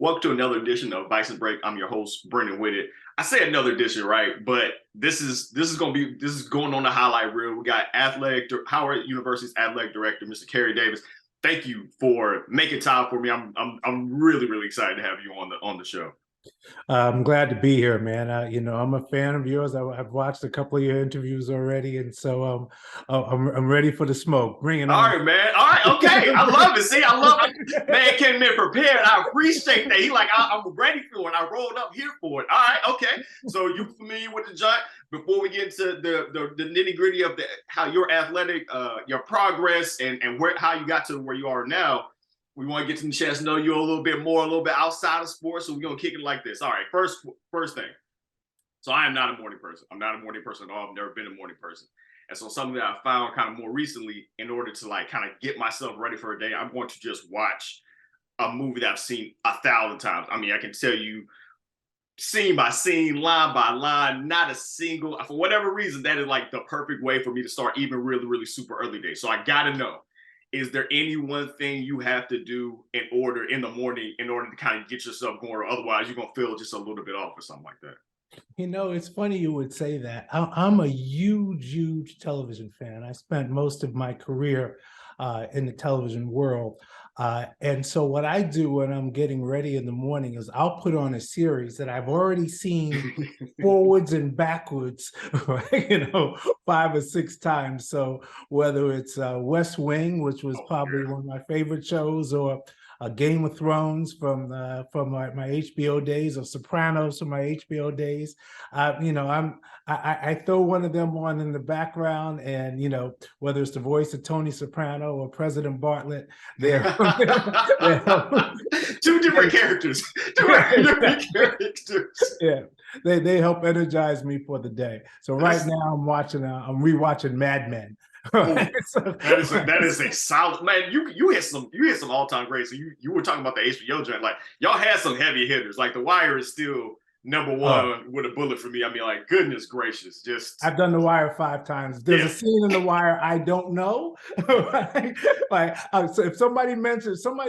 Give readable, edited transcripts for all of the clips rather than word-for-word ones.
Welcome to another edition of Bison Break. I'm your host, Brendan Whitted. I say another edition, right? But this is going on the highlight reel. We got Howard University's Athletic Director, Mr. Kery Davis. Thank you for making time for me. I'm really excited to have you on the show. I'm glad to be here, man. I'm a fan of yours. I've watched a couple of your interviews already, and so I'm ready for the smoke. Bring it on. All right, man. All right, okay. I love it. See, I love it. Man came in prepared. I appreciate that. He like, I'm ready for it. I rolled up here for it. All right, okay. So you familiar with the joint? Before we get into the nitty gritty of how your athletic, your progress, and how you got to where you are now. We want to get to the chance to know you a little bit more, a little bit outside of sports. So we're going to kick it like this. All right, first thing. So I am not a morning person. I'm not a morning person at all. I've never been a morning person. And so something that I found kind of more recently, in order to like kind of get myself ready for a day, I'm going to just watch a movie that I've seen 1,000 times. I mean, I can tell you scene by scene, line by line, not a single, for whatever reason, that is like the perfect way for me to start even really super early day. So I got to know, is there any one thing you have to do in the morning in order to kind of get yourself going, or otherwise you're going to feel just a little bit off or something like that? You know, it's funny you would say that. I'm a huge television fan. I spent most of my career in the television world. And so what I do when I'm getting ready in the morning is I'll put on a series that I've already seen forwards and backwards, right? 5 or 6 times. So whether it's West Wing, which was probably one of my favorite shows, or Game of Thrones from my HBO days, or Sopranos from my HBO days. I throw one of them on in the background, and whether it's the voice of Tony Soprano or President Bartlett, they're two different characters. Different characters. Yeah, they help energize me for the day. So right now I'm rewatching Mad Men. That is a solid, man. You hit some all-time greats. So you were talking about the HBO joint. Like, y'all had some heavy hitters. Like The Wire is still number one with a bullet for me. I mean, like, goodness gracious, just. I've done The Wire 5 times. There's a scene in The Wire I don't know. So if somebody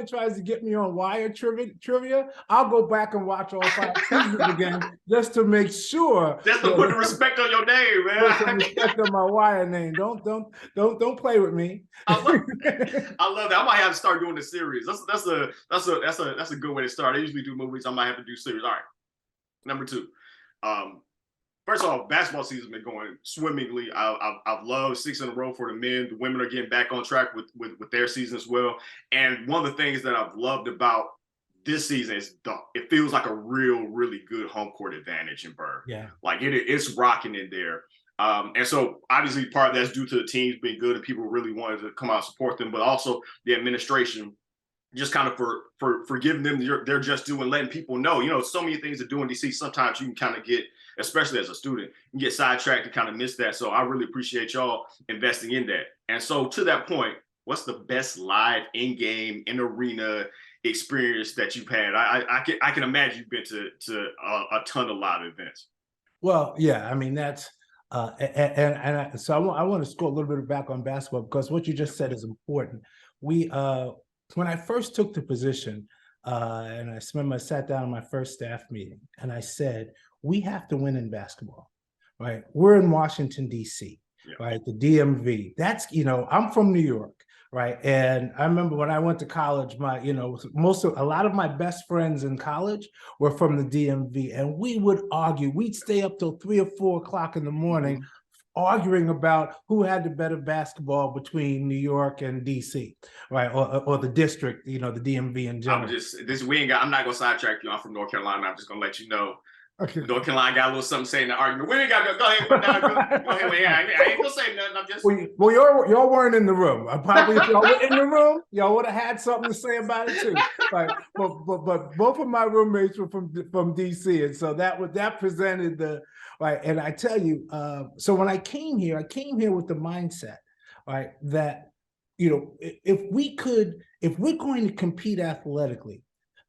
tries to get me on Wire trivia, I'll go back and watch all 5 seasons again just to make sure. Just to put the respect on your name, man. Put some respect on my Wire name. Don't play with me. I love that. I might have to start doing the series. That's a good way to start. I usually do movies. I might have to do series. All right. Number 2, first of all, basketball season has been going swimmingly. I've loved 6 in a row for the men. The women are getting back on track with their season as well. And one of the things that I've loved about this season is it feels like a really good home court advantage in Burr. Yeah, like it's rocking in there. And so obviously part of that's due to the teams being good and people really wanted to come out and support them, but also the administration just kind of for giving them their just due and letting people know, so many things to do in DC. Sometimes you can kind of get, especially as a student, you get sidetracked and kind of miss that. So I really appreciate y'all investing in that. And so to that point, what's the best live in-game, in-arena experience that you've had? I can imagine you've been to a ton of live events. Well, yeah, I mean, that's so I want to score a little bit back on basketball, because what you just said is important. When I first took the position, and I sat down in my first staff meeting, and I said, we have to win in basketball, right? We're in Washington, D.C., right? The DMV. That's, I'm from New York, right? And I remember when I went to college, a lot of my best friends in college were from the DMV, and we would argue. We'd stay up till 3 or 4 o'clock in the morning, arguing about who had the better basketball between New York and DC, right? Or the district, the DMV in general. I'm not gonna sidetrack you. I'm from North Carolina. I'm just gonna let you know. Okay. North Carolina got a little something saying the argument. We ain't got to go ahead. Go ahead. Yeah, I ain't gonna say nothing. I'm just. Well, y'all weren't in the room. Probably if y'all were in the room, y'all would have had something to say about it too. Right? But both of my roommates were from DC, and so that presented the right. And I tell you, so when I came here with the mindset, right, that if we're going to compete athletically,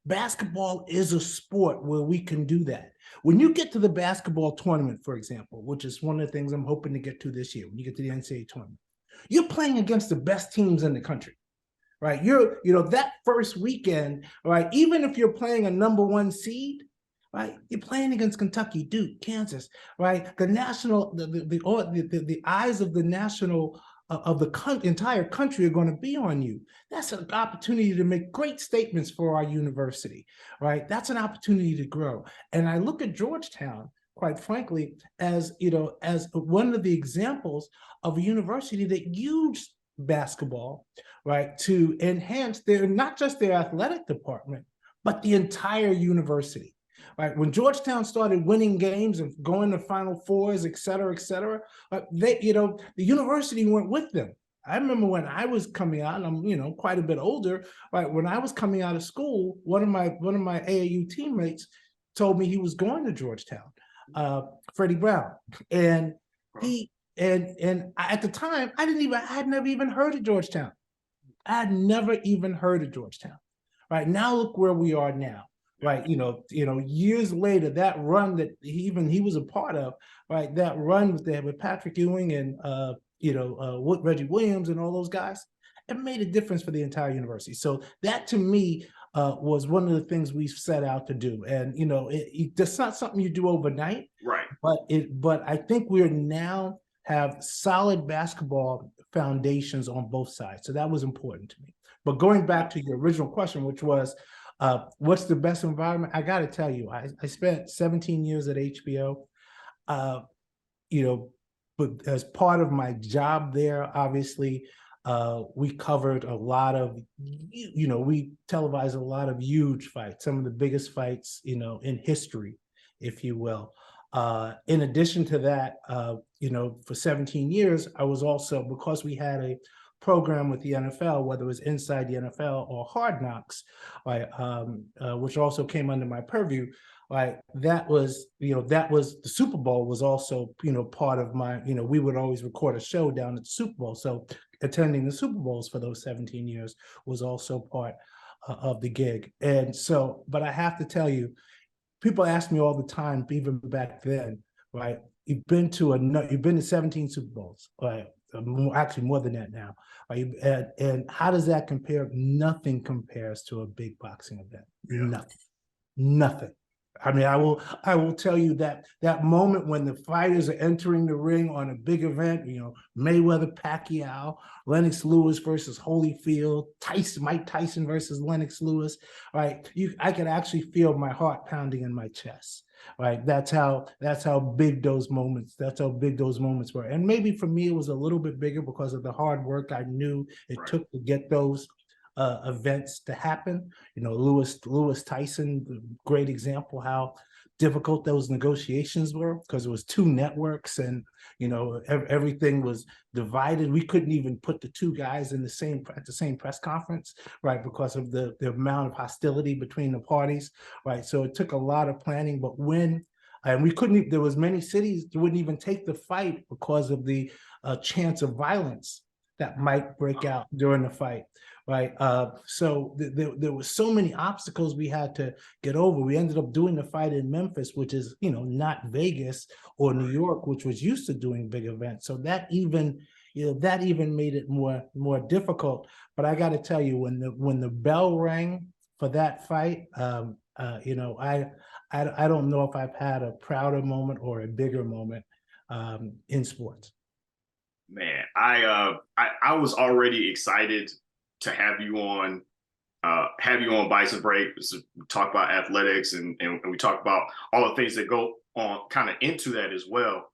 basketball is a sport where we can do that. When you get to the basketball tournament, for example, which is one of the things I'm hoping to get to this year, when you get to the NCAA tournament, you're playing against the best teams in the country, right? That first weekend, right? Even if you're playing a #1 seed, right? You're playing against Kentucky, Duke, Kansas, right? The eyes of the national of the entire country are going to be on you. That's an opportunity to make great statements for our university, right? That's an opportunity to grow. And I look at Georgetown, quite frankly, as as one of the examples of a university that used basketball, right, to enhance not just their athletic department, but the entire university. Right, when Georgetown started winning games and going to Final Fours, et cetera, the university went with them. I remember when I was coming out, and I'm quite a bit older. Right, when I was coming out of school, one of my AAU teammates told me he was going to Georgetown, Freddie Brown, and he and at the time I had never even heard of Georgetown. I had never even heard of Georgetown. Right, now look where we are now. Right, years later, that run that he was a part of, right, that run with Patrick Ewing and Reggie Williams and all those guys, it made a difference for the entire university. So that to me was one of the things we set out to do, and it's not something you do overnight, right? But I think we're now have solid basketball foundations on both sides. So that was important to me. But going back to your original question, which was, what's the best environment? I got to tell you, I spent 17 years at HBO, but as part of my job there, obviously, we covered a lot of, we televised a lot of huge fights, some of the biggest fights, in history, if you will. In addition to that, for 17 years, I was also, because we had a program with the NFL, whether it was Inside the NFL or Hard Knocks, right, which also came under my purview, right, that was the Super Bowl was also, part of my, we would always record a show down at the Super Bowl. So attending the Super Bowls for those 17 years was also part of the gig. And so, but I have to tell you, people ask me all the time, even back then, right, you've been to 17 Super Bowls, right? Actually more than that now. And how does that compare? Nothing compares to a big boxing event. Yeah. Nothing. I mean, I will tell you that moment when the fighters are entering the ring on a big event, Mayweather, Pacquiao, Lennox Lewis versus Holyfield, Mike Tyson versus Lennox Lewis, right? I could actually feel my heart pounding in my chest, right? That's how big those moments were. And maybe for me, it was a little bit bigger because of the hard work I knew it took to get those events to happen. Lewis Tyson, great example how difficult those negotiations were, because it was two networks and everything was divided. We couldn't even put the two guys at the same press conference, right, because of the amount of hostility between the parties, right? So it took a lot of planning, but there was many cities that wouldn't even take the fight because of the chance of violence that might break out during the fight. Right. So there were so many obstacles we had to get over. We ended up doing the fight in Memphis, which is, not Vegas or New York, which was used to doing big events. So that even made it more difficult. But I got to tell you, when the bell rang for that fight, I don't know if I've had a prouder moment or a bigger moment in sports. Man, I was already excited to have you on Bison Break, to talk about athletics and we talk about all the things that go on kind of into that as well.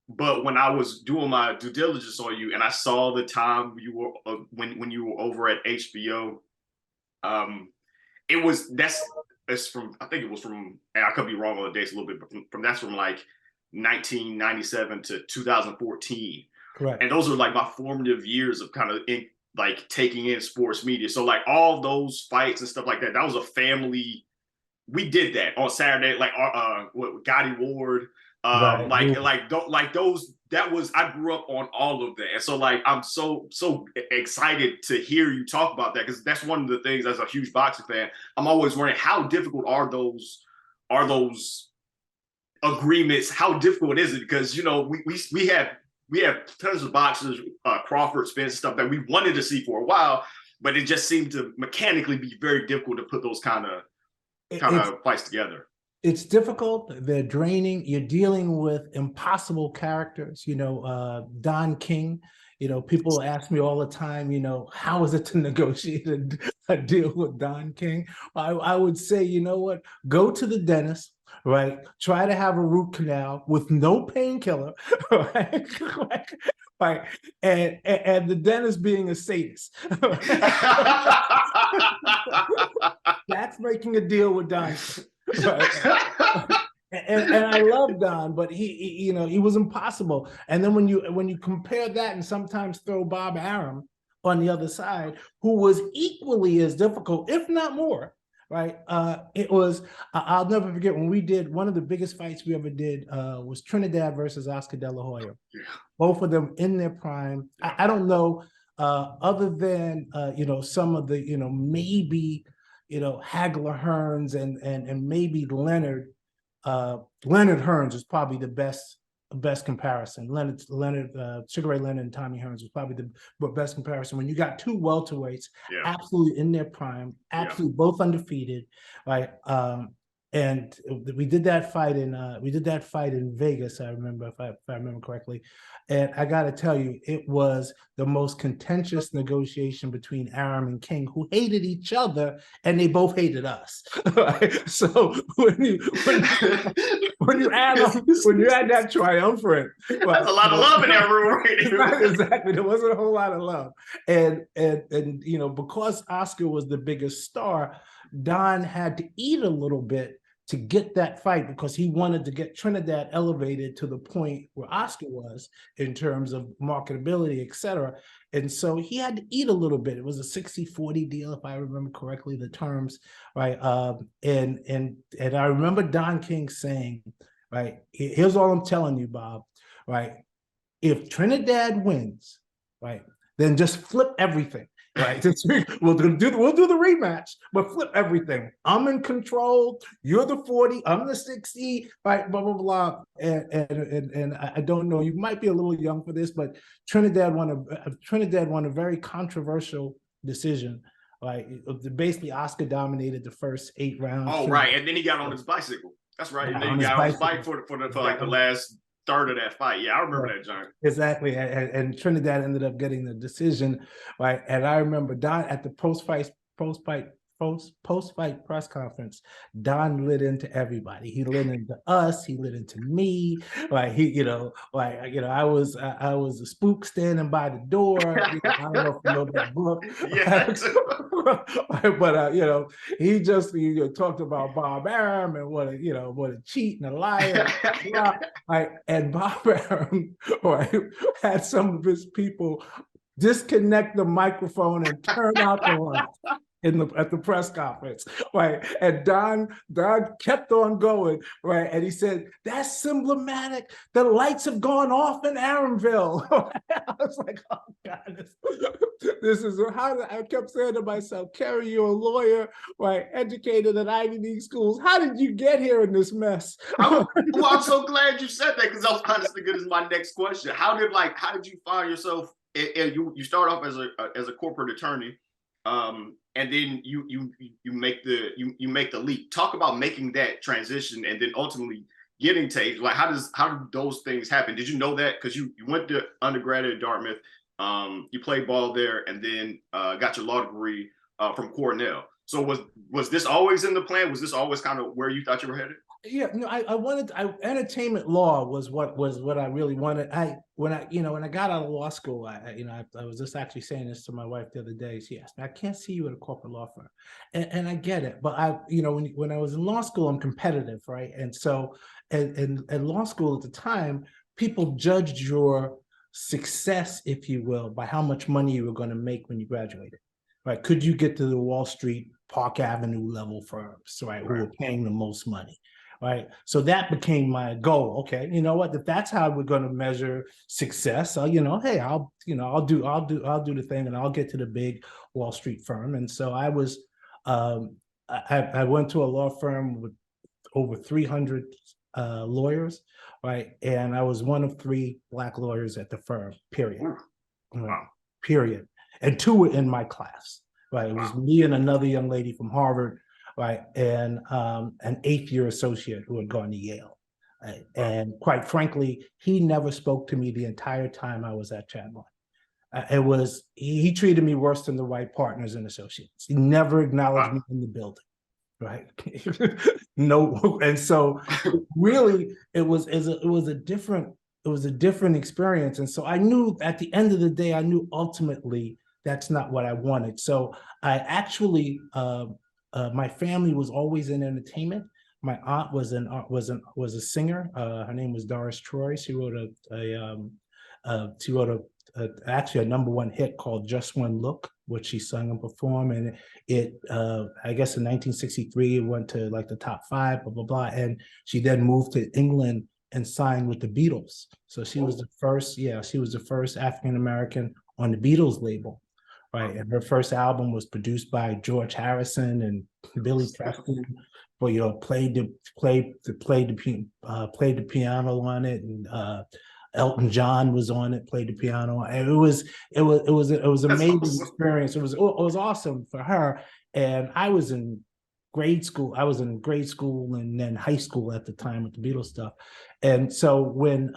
But when I was doing my due diligence on you and I saw the time you were when you were over at HBO, it's from, I think it was from, and I could be wrong on the dates a little bit, but that's from like 1997 to 2014. Correct. And those are like my formative years of kind of taking in sports media. So like all those fights and stuff like that, that was a family. We did that on Saturday, like Gotti Ward, those. That was, I grew up on all of that, and so like I'm so excited to hear you talk about that, because that's one of the things, as a huge boxing fan, I'm always wondering how difficult are those agreements? How difficult is it? Because we have tons of boxers, Crawford, Spence, stuff that we wanted to see for a while, but it just seemed to mechanically be very difficult to put those kind of fights together. It's difficult. They're draining. You're dealing with impossible characters. Don King. People ask me all the time, how is it to negotiate a deal with Don King? I would say, you know what? Go to the dentist, right? Try to have a root canal with no painkiller, right? Right. And the dentist being a sadist. That's making a deal with Don King. Right. And I love Don, but he was impossible. And then when you compare that and sometimes throw Bob Arum on the other side, who was equally as difficult, if not more, right? It was, I'll never forget when we did one of the biggest fights we ever did was Trinidad versus Oscar De La Hoya. Yeah. Both of them in their prime. I don't know, other than some of the maybe Hagler Hearns and maybe Leonard. Leonard Hearns is probably the best comparison. Sugar Ray Leonard and Tommy Hearns was probably the best comparison. When you got two welterweights, absolutely in their prime, absolutely both undefeated, right? And we did that fight in Vegas. I remember, if I remember correctly. And I got to tell you, it was the most contentious negotiation between Arum and King, who hated each other, and they both hated us. Right? So when you add that triumvirate, that's a lot of love in that room, right? Exactly, there wasn't a whole lot of love, and because Oscar was the biggest star, Don had to eat a little bit to get that fight because he wanted to get Trinidad elevated to the point where Oscar was in terms of marketability, et cetera. And so he had to eat a little bit. It was a 60-40 deal, if I remember correctly, the terms, right? And I remember Don King saying, right, here's all I'm telling you, Bob, right? If Trinidad wins, right, then just flip everything. Right, we'll do the rematch, but flip everything. I'm in control. You're the 40. I'm the 60. Right, blah blah blah. And I don't know. You might be a little young for this, but Trinidad won a very controversial decision. Like basically, Oscar dominated the first 8 rounds. Oh right, and then he got on his bicycle. That's right. And then he got on his bike for like the last third of that fight. Yeah, I remember that, John. Exactly. And Trinidad ended up getting the decision, right? And I remember Don at the post-fight press conference, Don lit into everybody. He lit into us. He lit into me. Like I was a spook standing by the door. I don't know if you know that book. But he just talked about Bob Arum and what a cheat and a liar. And Bob Arum had some of his people disconnect the microphone and turn out the lights at the press conference, right? And Don kept on going, right? And he said, "That's symptomatic. The lights have gone off in Aramville." I was like, "Oh God, this is how." I kept saying to myself, "Kery, you're a lawyer, right? Educated at Ivy League schools. How did you get here in this mess?" I'm so glad you said that, because that was honestly good as my next question. How did you find yourself? You start off as a corporate attorney. And then you make the leap. Talk about making that transition and then ultimately getting to like how do those things happen? Did you know that because you went to undergrad at Dartmouth, you played ball there, and then got your law degree from Cornell? So was this always in the plan? Was this always kind of where you thought you were headed? Yeah, entertainment law was what I really wanted. When I got out of law school, I was just actually saying this to my wife the other day. She asked me, "I can't see you at a corporate law firm," and I get it. But when I was in law school, I'm competitive, right? And so, and law school at the time, people judged your success, if you will, by how much money you were going to make when you graduated. Right? Could you get to the Wall Street, Park Avenue level firms, right, who were paying the most money? Right. So that became my goal. Okay. You know what? If that's how we're going to measure success, hey, I'll do the thing and I'll get to the big Wall Street firm. And so I was, I went to a law firm with over 300 lawyers. Right. And I was one of 3 Black lawyers at the firm, period. Wow. Period. And 2 were in my class. right? It was me and another young lady from Harvard, right? And an 8th-year associate who had gone to Yale. Right? And quite frankly, he never spoke to me the entire time I was at Chadbourne. He treated me worse than the white partners and associates. He never acknowledged me in the building, right? No, and so really it was a different experience. And so I knew at the end of the day, I knew ultimately that's not what I wanted. So I actually my family was always in entertainment. My aunt was a singer. Her name was Doris Troy. She wrote actually a #1 hit called "Just One Look," which she sung and performed, and it I guess in 1963 it went to like the top 5, blah blah blah, and she then moved to England and signed with the Beatles. So she was the first African American on the Beatles label, right? And her first album was produced by George Harrison and Billy Preston. Well, played the piano on it, and Elton John was on it, played the piano. And it was an amazing experience. It was awesome for her. And I was in grade school. I was in grade school and then high school at the time with the Beatles stuff. And so when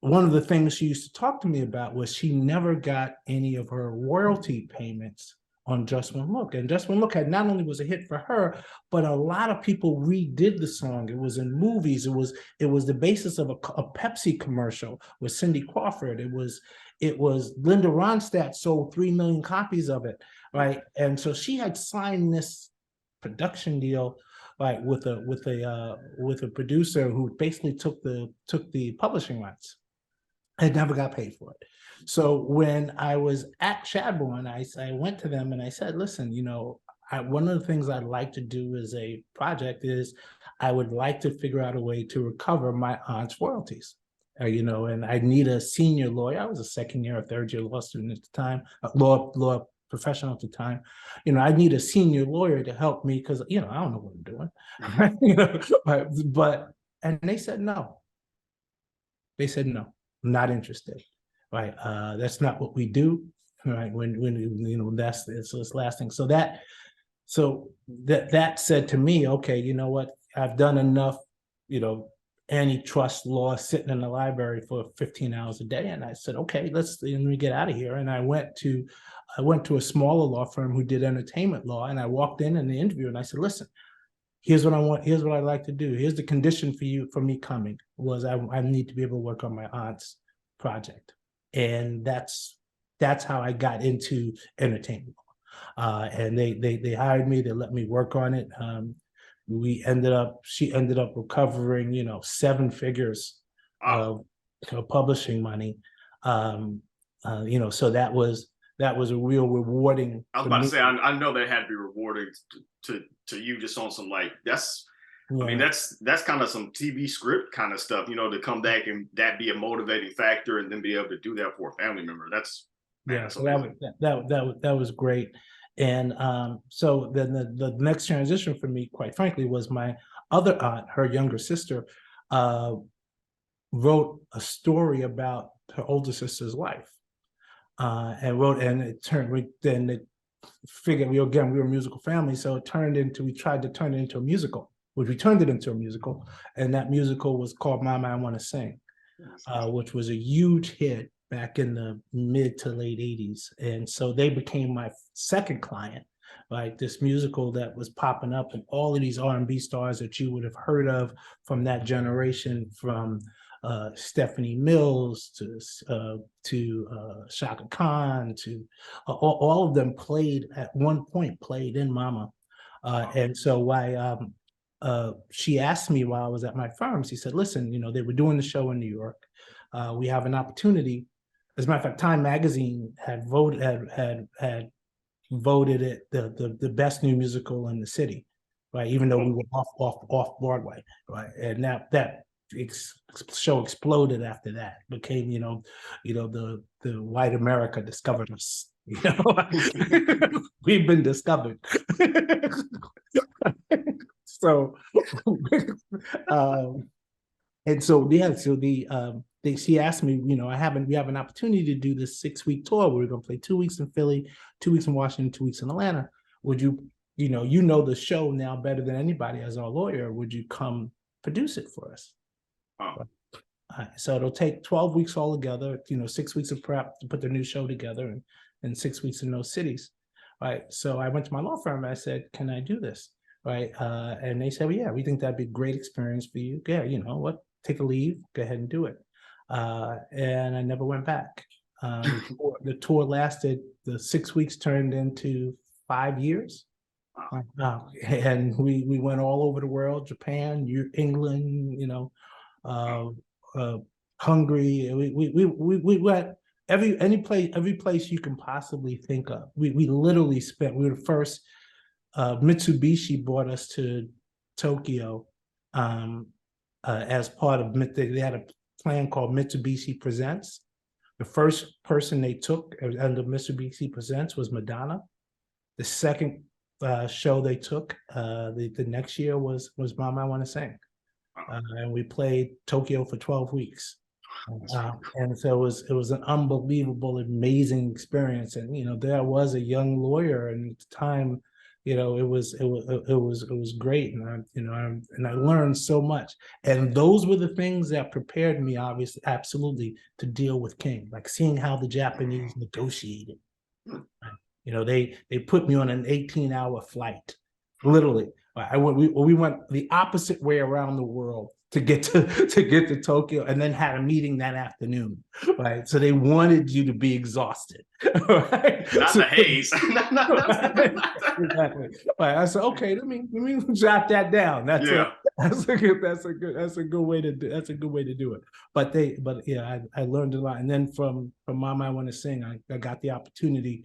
one of the things she used to talk to me about was she never got any of her royalty payments on Just One Look. And Just One Look had not only was a hit for her, but a lot of people redid the song. It was in movies. It was the basis of a Pepsi commercial with Cindy Crawford. It was Linda Ronstadt sold 3 million copies of it, right? And so she had signed this production deal, right, with a producer who basically took the publishing rights. I never got paid for it. So when I was at Chadbourne, I went to them and I said, listen, one of the things I'd like to do as a project is I would like to figure out a way to recover my aunt's royalties. And I need a senior lawyer. I was a second year or third year law student at the time, law professional at the time. I need a senior lawyer to help me because, I don't know what I'm doing. And they said no. They said no. I'm not interested, right? That's not what we do, right? When that's it's lasting. So that said to me, okay, you know what? I've done enough, antitrust law sitting in the library for 15 hours a day, and I said, okay, let me get out of here. And I went to a smaller law firm who did entertainment law, and I walked in the interview, and I said, listen. Here's what I want. Here's what I'd like to do. Here's the condition for me coming was I need to be able to work on my aunt's project, and that's how I got into entertainment. And they hired me. They let me work on it. She ended up recovering 7 figures of publishing money. So that was a real rewarding. I was about to say, I know that had to be rewarding to you just on some that's. Yeah. I mean, that's kind of some TV script kind of stuff, to come back and that be a motivating factor and then be able to do that for a family member. That's so that was great. And so then the next transition for me, quite frankly, was my other aunt, her younger sister, wrote a story about her older sister's life. And it turned, then it figured we were a musical family. So we tried to turn it into a musical, which we turned it into a musical. And that musical was called Mama, I Want to Sing, which was a huge hit back in the mid to late 80s. And so they became my second client, like this musical that was popping up, and all of these R&B stars that you would have heard of from that generation, from Stephanie Mills to Shaka Khan, to all of them played at one point in Mama. And so she asked me while I was at my firm, she said, listen, they were doing the show in New York. We have an opportunity. As a matter of fact, Time Magazine had voted it the best new musical in the city, right? Even though we were off Broadway, right? And that show exploded after that. Became the white America discovered us. We've been discovered. So and so she asked me, we have an opportunity to do this 6-week tour where we're going to play 2 weeks in Philly, 2 weeks in Washington, 2 weeks in Atlanta. Would you, the show now better than anybody as our lawyer. Would you come produce it for us? Oh. So it'll take 12 weeks all together, 6 weeks of prep to put the new show together, and 6 weeks in those cities. Right. So I went to my law firm and I said, can I do this? Right. And they said, well, yeah, we think that'd be a great experience for you. Yeah, take a leave, go ahead and do it. And I never went back. The tour lasted, the 6 weeks turned into 5 years. And we went all over the world, Japan, England, Hungary. We went every place you can possibly think of. We literally we were the first. Mitsubishi brought us to Tokyo as part of, they had a plan called Mitsubishi Presents. The first person they took under Mitsubishi Presents was Madonna. The second show they took the next year was Mama I Want to Sing. And we played Tokyo for 12 weeks. And so it was an unbelievable, amazing experience. And there was a young lawyer, and at the time, it was great, and I learned so much. And those were the things that prepared me, obviously, absolutely, to deal with King, like seeing how the Japanese negotiated. They put me on an 18-hour flight, literally. We went the opposite way around the world to get to Tokyo, and then had a meeting that afternoon, right? So they wanted you to be exhausted, right? Not the haze. Exactly. Right. I said, okay, let me jot that down. That's a good way to do it. But I learned a lot, and then from Mama I Want to Sing, I got the opportunity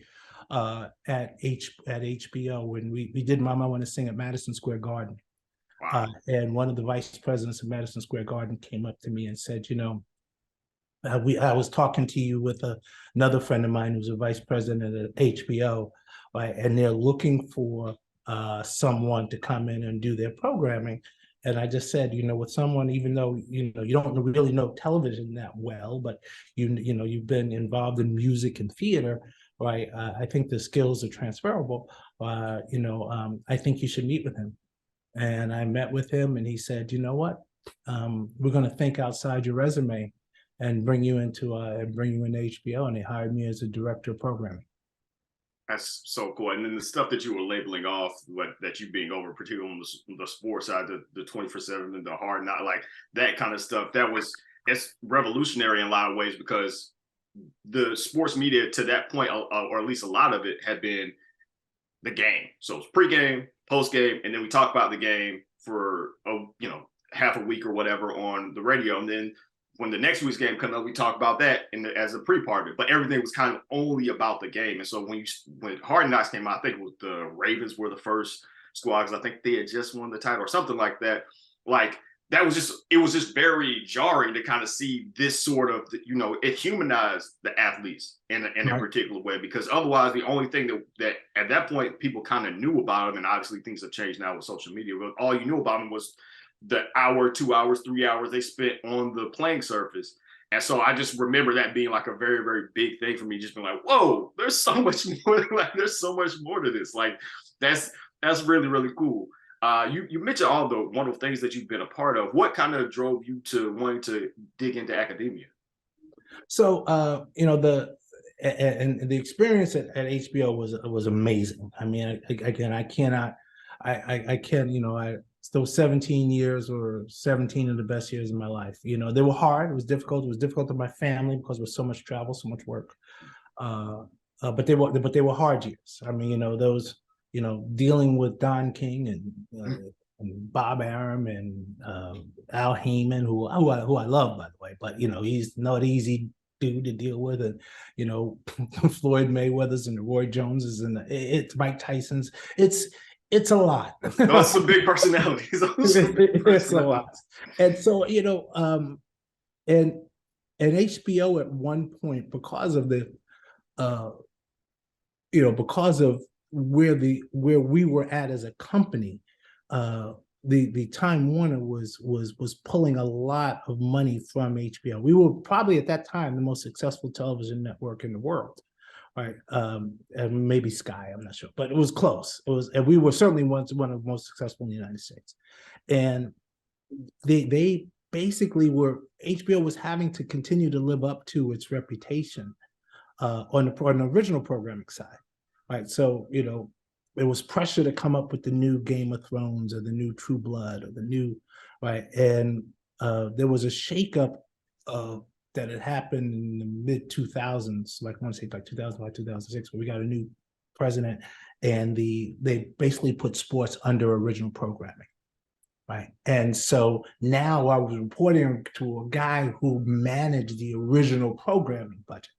at HBO when we did Mama I Want to Sing at Madison Square Garden. Wow. And one of the vice presidents of Madison Square Garden came up to me and said, I was talking to you with another friend of mine who's a vice president at HBO, right? And they're looking for someone to come in and do their programming. And I just said, with someone, even though you don't really know television that well, but you've been involved in music and theater, right? I think the skills are transferable. I think you should meet with him. And I met with him, and he said, you know what? We're going to think outside your resume and bring you into HBO. And they hired me as a director of programming. That's so cool. And then the stuff that you were labeling off, that you being over, particularly on the sports side, the 24/7 and the hard not, like that kind of stuff, it's revolutionary in a lot of ways, because the sports media to that point, or at least a lot of it, had been the game. So it's pre-game, post-game, and then we talk about the game for half a week or whatever on the radio, and then when the next week's game comes up, we talk about that as a pre-part of it. But everything was kind of only about the game. And so when Hard Knocks came out, I think it was the Ravens were the first squad, because I think they had just won the title or something like that. Like it was just very jarring to kind of see this sort of, it humanized the athletes in a particular way, because otherwise the only thing that at that point people kind of knew about them, and obviously things have changed now with social media, but all you knew about them was the hour, 2 hours, 3 hours they spent on the playing surface. And so I just remember that being like a very, very big thing for me, just being like, whoa, there's so much more, there's so much more to this. Like that's really, really cool. You mentioned all the wonderful things that you've been a part of. What kind of drove you to wanting to dig into academia? So, the experience at HBO was amazing. I mean, those 17 years or 17 of the best years of my life. They were hard. It was difficult. It was difficult to my family because there was so much travel, so much work. But they were hard years. I mean, those. Dealing with Don King and Bob Arum and Al Heyman, who I love, by the way, but he's not easy dude to deal with, and Floyd Mayweather's and the Roy Joneses and it's Mike Tyson's. It's a lot. Those some big personalities. It's a lot, and so and HBO at one point, because of the because of where we were at as a company, the Time Warner was pulling a lot of money from HBO. We were probably at that time the most successful television network in the world, right? And maybe Sky, I'm not sure, but it was close. It was, and we were certainly one of the most successful in the United States. And they basically were, HBO was having to continue to live up to its reputation on the original programming side, right? So, you know, there was pressure to come up with the new Game of Thrones or the new True Blood or the new, right? And there was a shakeup that had happened in the mid 2000s, like I want to say like 2005, 2006, where we got a new president, and they basically put sports under original programming. Right. And so now I was reporting to a guy who managed the original programming budget.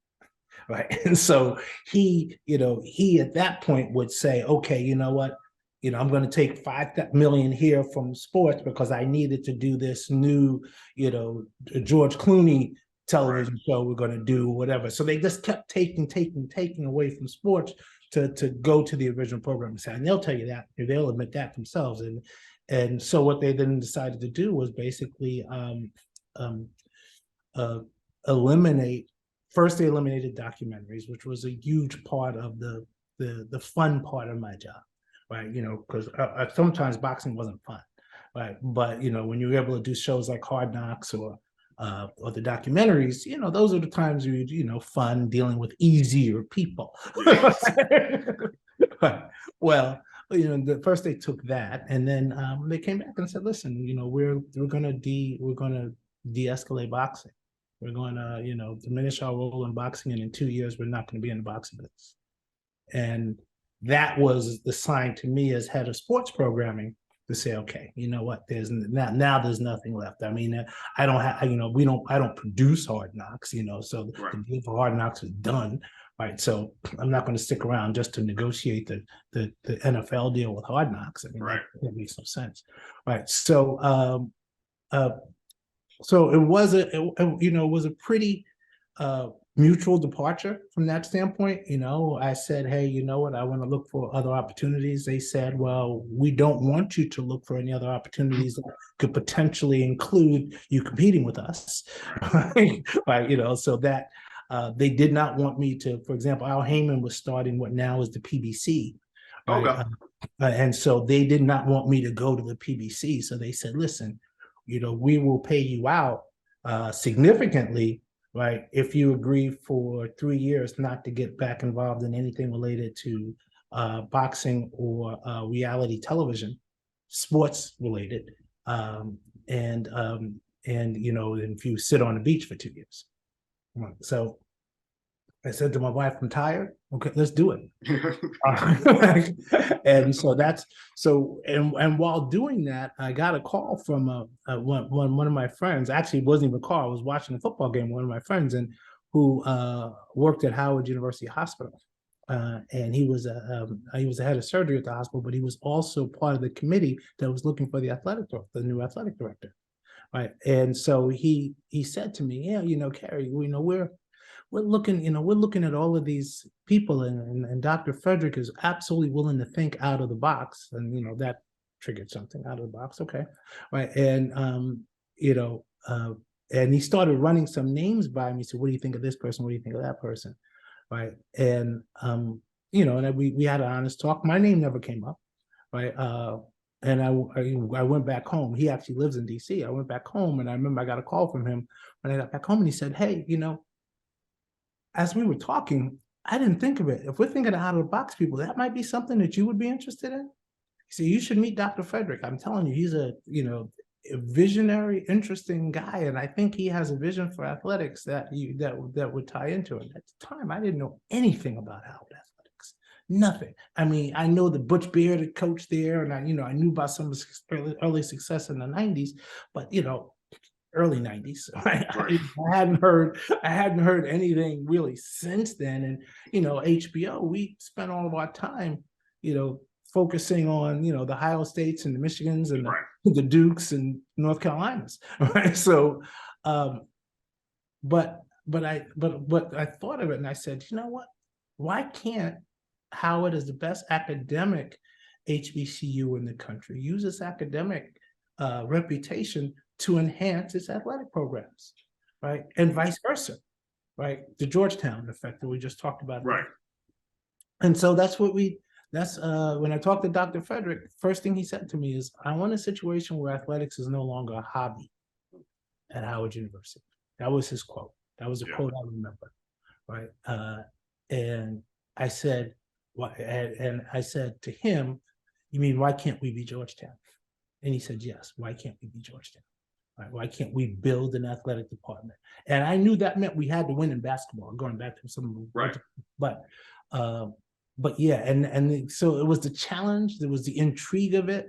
Right. And so he at that point would say, okay, you know what? You know, I'm going to take 5 million here from sports because I needed to do this new, you know, George Clooney television show we're going to do, whatever. So they just kept taking away from sports to go to the original programming side. And they'll tell you that, they'll admit that themselves. And so what they then decided to do was basically eliminate. First, they eliminated documentaries, which was a huge part of the fun part of my job, right? You know, because sometimes boxing wasn't fun, right? But you know, when you were able to do shows like Hard Knocks or the documentaries, you know, those are the times you know, fun, dealing with easier people. Well, you know, the first they took that, and then they came back and said, listen, you know, we're gonna de-escalate boxing. We're going to, you know, diminish our role in boxing, and in 2 years we're not going to be in the boxing business. And that was the sign to me as head of sports programming to say, okay, you know what, there's now there's nothing left. I mean, I don't have, you know, I don't produce Hard Knocks, you know, so the deal for Hard Knocks is done. Right. So I'm not going to stick around just to negotiate the NFL deal with Hard Knocks. I mean, that makes no sense. Right. So so it was a pretty mutual departure from that standpoint. You know, I said, hey, you know what, I want to look for other opportunities. They said, well, we don't want you to look for any other opportunities that could potentially include you competing with us. Right. You know, so that they did not want me to, for example, Al Heyman was starting what now is the PBC. Right? Okay. And so they did not want me to go to the PBC. So they said, listen, you know, we will pay you out significantly, right, if you agree for 3 years not to get back involved in anything related to boxing or reality television, sports related, and you know, if you sit on the beach for 2 years. So I said to my wife, I'm tired. Okay, let's do it. And so and while doing that, I got a call from one of my friends. Actually, it wasn't even a call. I was watching a football game with one of my friends, and who worked at Howard University Hospital. And he was the head of surgery at the hospital, but he was also part of the committee that was looking for the new athletic director. Right. And so he said to me, yeah, you know, Kery, you know, we're looking at all of these people, and Dr. Frederick is absolutely willing to think out of the box. And, you know, that triggered something out of the box. Okay. Right. And, you know, and he started running some names by me. So what do you think of this person? What do you think of that person? Right. And, you know, and we had an honest talk. My name never came up. Right. And I went back home. He actually lives in DC. I went back home, and I remember I got a call from him when I got back home, and he said, hey, you know, as we were talking, I didn't think of it. If we're thinking out of the box people, that might be something that you would be interested in. So you should meet Dr. Frederick. I'm telling you, he's a visionary, interesting guy. And I think he has a vision for athletics that would tie into it. At the time, I didn't know anything about Howard athletics. Nothing. I mean, I know the Butch Beard had coached there, and I knew about some of his early success in the 90s, but, you know, early 90s. Right? I hadn't heard anything really since then. And, you know, HBO, we spent all of our time, you know, focusing on, you know, the Ohio States and the Michigans and the Dukes and North Carolinas. Right. So, but I thought of it, and I said, you know what? Why can't Howard, as the best academic HBCU in the country, use its academic reputation to enhance its athletic programs, right? And vice versa, right? The Georgetown effect that we just talked about. Right. And so that's when I talked to Dr. Frederick, first thing he said to me is, I want a situation where athletics is no longer a hobby at Howard University. That was his quote. That was a quote I remember, right? And I said, and I said to him, you mean, why can't we be Georgetown? And he said, yes, why can't we be Georgetown? Right? Why can't we build an athletic department? And I knew that meant we had to win in basketball, going back to some, right. But yeah, and so it was the challenge, there was the intrigue of it.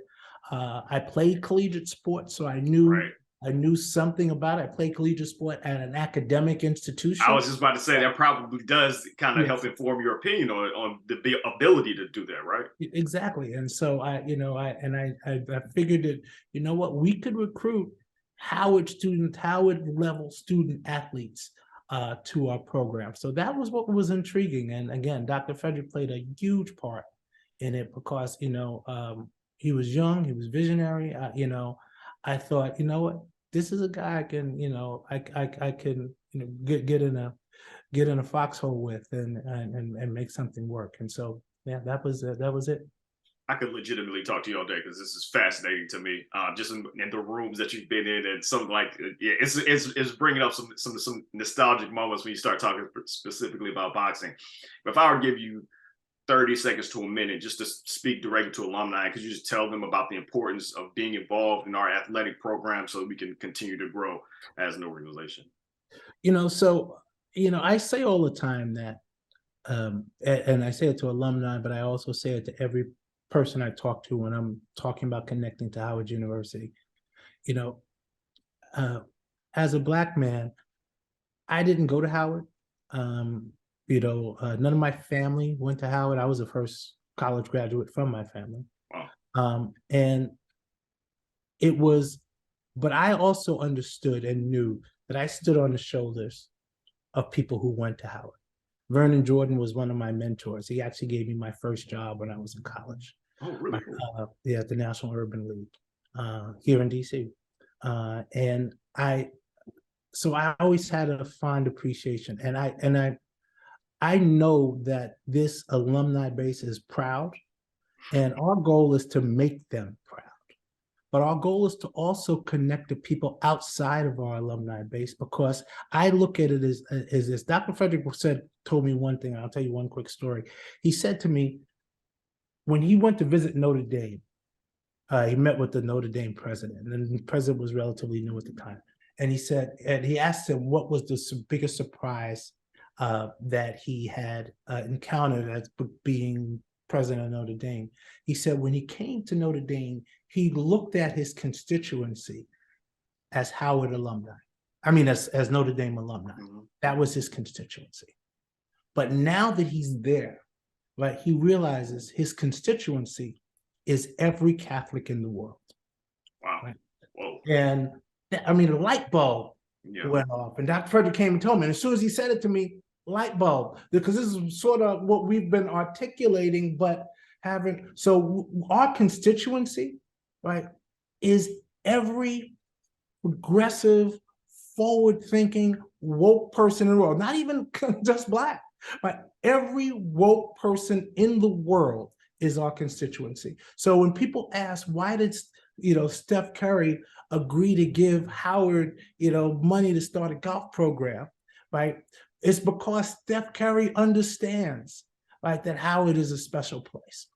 I played collegiate sports, so I knew something about it. I played collegiate sport at an academic institution. I was just about to say that probably does kind of help inform your opinion on the ability to do that, right? Exactly. And so I figured that, you know what, we could recruit Howard level student athletes to our program. So that was what was intriguing. And again, Dr. Frederick played a huge part in it because, he was young, he was visionary. I thought, you know what, this is a guy I can, I can get in a foxhole with and make something work. And so, yeah, that was it. I could legitimately talk to you all day because this is fascinating to me. Just in the rooms that you've been in, and some it's bringing up some nostalgic moments when you start talking specifically about boxing. But if I were to give you 30 seconds to a minute just to speak directly to alumni, could you just tell them about the importance of being involved in our athletic program so that we can continue to grow as an organization? I say all the time that, and I say it to alumni, but I also say it to every person I talk to when I'm talking about connecting to Howard University. As a Black man, I didn't go to Howard. None of my family went to Howard. I was the first college graduate from my family. Wow. But I also understood and knew that I stood on the shoulders of people who went to Howard. Vernon Jordan was one of my mentors. He actually gave me my first job when I was in college. Oh, really? At the National Urban League here in DC. And I always had a fond appreciation. And I know that this alumni base is proud, and our goal is to make them proud. But our goal is to also connect to people outside of our alumni base, because I look at it as this. Dr. Frederick told me one thing. I'll tell you one quick story. He said to me, when he went to visit Notre Dame, he met with the Notre Dame president, and the president was relatively new at the time. And he asked him what was the biggest surprise that he had encountered as being president of Notre Dame. He said when he came to Notre Dame, he looked at his constituency as Howard alumni. I mean, as Notre Dame alumni. Mm-hmm. That was his constituency. But now that he's there, right, he realizes his constituency is every Catholic in the world. Wow. Right? Whoa. And I mean, a light bulb went off. And Dr. Frederick came and told me, and as soon as he said it to me, light bulb, because this is sort of what we've been articulating, but so our constituency, right, is every progressive, forward-thinking, woke person in the world, not even just Black, but every woke person in the world is our constituency. So when people ask, why did Steph Curry agree to give Howard money to start a golf program, right? It's because Steph Curry understands, right, that Howard is a special place.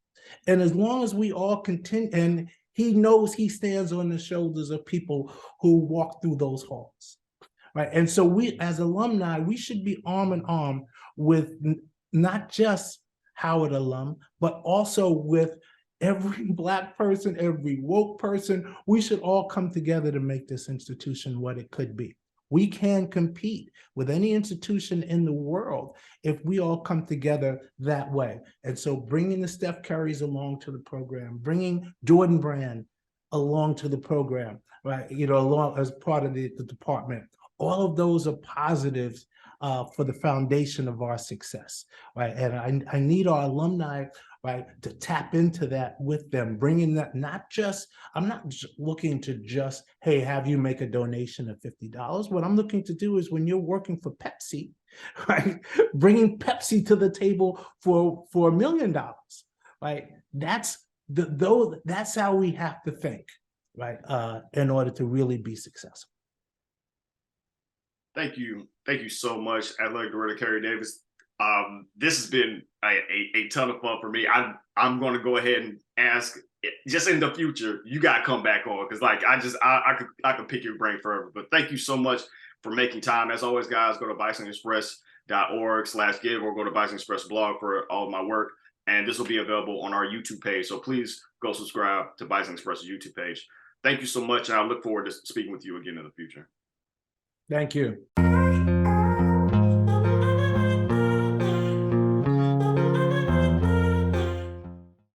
And as long as we all continue, and he knows he stands on the shoulders of people who walk through those halls, right? And so we, as alumni, we should be arm in arm with not just Howard alum, but also with every Black person, every woke person. We should all come together to make this institution what it could be. We can compete with any institution in the world if we all come together that way. And so bringing the Steph Currys along to the program, bringing Jordan Brand along to the program, right, along as part of the department, all of those are positives for the foundation of our success, right? And I need our alumni, right, to tap into that with them, bringing that, I'm not looking to just, hey, have you make a donation of $50. What I'm looking to do is when you're working for Pepsi, right, bringing Pepsi to the table for $1 million, right? That's how we have to think, right, in order to really be successful. Thank you so much, Athletic Director Kery Davis. This has been a ton of fun for me. I'm going to go ahead and ask, just in the future, you got to come back on, because like I could pick your brain forever. But thank you so much for making time. As always, guys, go to bisonexpress.org/give or go to Bison Express blog for all of my work. And this will be available on our YouTube page. So please go subscribe to Bison Express's YouTube page. Thank you so much. And I look forward to speaking with you again in the future. Thank you.